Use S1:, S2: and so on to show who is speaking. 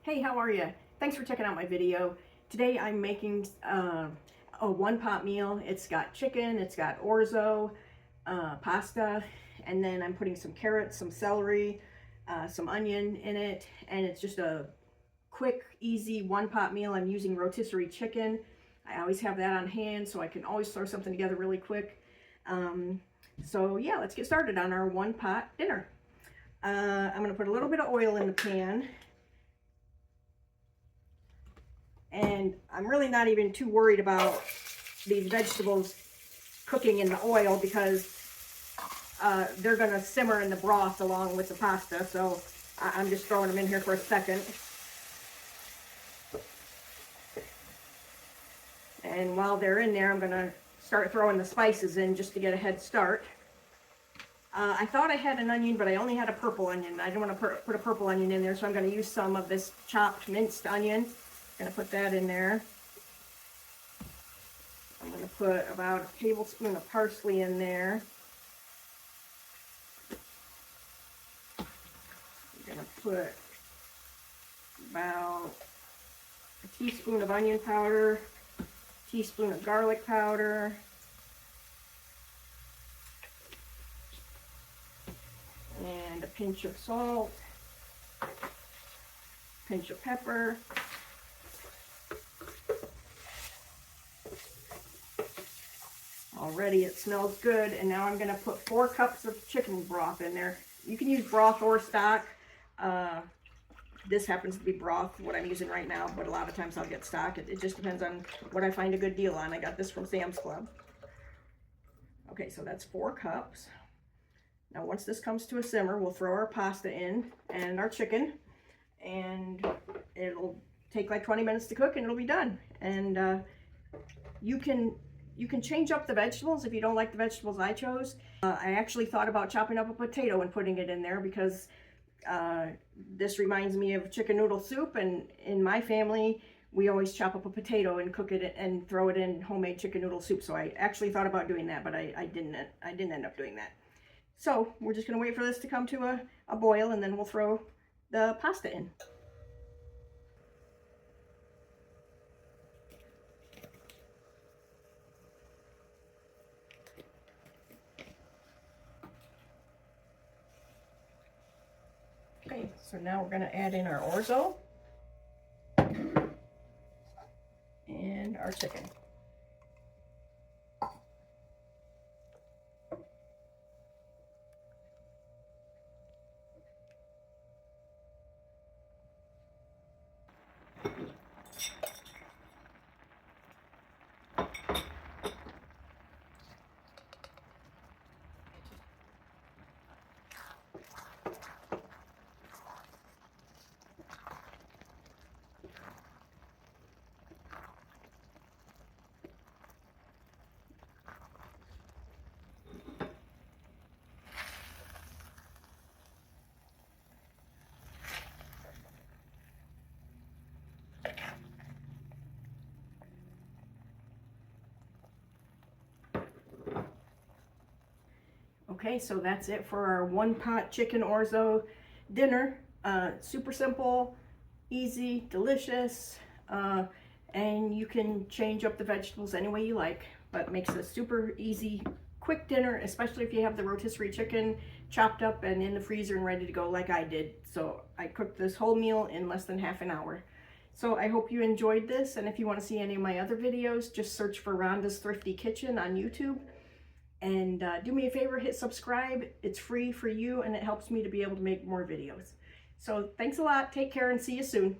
S1: Hey, how are you? Thanks for checking out my video. Today I'm making a one-pot meal. It's got chicken, it's got orzo, pasta, and then I'm putting some carrots, some celery, some onion in it, and it's just a quick, easy one-pot meal. I'm using rotisserie chicken. I always have that on hand, so I can always throw something together really quick. So yeah, let's get started on our one-pot dinner. I'm going to put a little bit of oil in the pan. And I'm really not even too worried about these vegetables cooking in the oil because they're going to simmer in the broth along with the pasta. So I'm just throwing them in here for a second. And while they're in there, I'm going to start throwing the spices in just to get a head start. I thought I had an onion, but I only had a purple onion. I don't want to put a purple onion in there, so I'm going to use some of this chopped minced onion. I'm going to put that in there. I'm going to put about a tablespoon of parsley in there. I'm going to put about a teaspoon of onion powder, a teaspoon of garlic powder, and a pinch of salt, a pinch of pepper. Already it smells good, and now I'm going to put 4 cups of chicken broth in there. You can use broth or stock. This happens to be broth, what I'm using right now, but a lot of times I'll get stock. It just depends on what I find a good deal on. I got this from Sam's Club. Okay, so that's 4 cups. Now once this comes to a simmer, we'll throw our pasta in and our chicken, and it'll take like 20 minutes to cook and it'll be done. And you can change up the vegetables if you don't like the vegetables I chose. I actually thought about chopping up a potato and putting it in there because this reminds me of chicken noodle soup, and in my family we always chop up a potato and cook it and throw it in homemade chicken noodle soup. So I actually thought about doing that, but I didn't end up doing that. So we're just going to wait for this to come to a boil, and then we'll throw the pasta in. Okay, so now we're going to add in our orzo and our chicken. Okay, so that's it for our one-pot chicken orzo dinner. Super simple, easy, delicious, and you can change up the vegetables any way you like, but makes a super easy, quick dinner, especially if you have the rotisserie chicken chopped up and in the freezer and ready to go like I did. So I cooked this whole meal in less than half an hour. So I hope you enjoyed this, and if you want to see any of my other videos, just search for Rhonda's Thrifty Kitchen on YouTube. And do me a favor, hit subscribe. It's free for you, and it helps me to be able to make more videos. So thanks a lot. Take care and see you soon.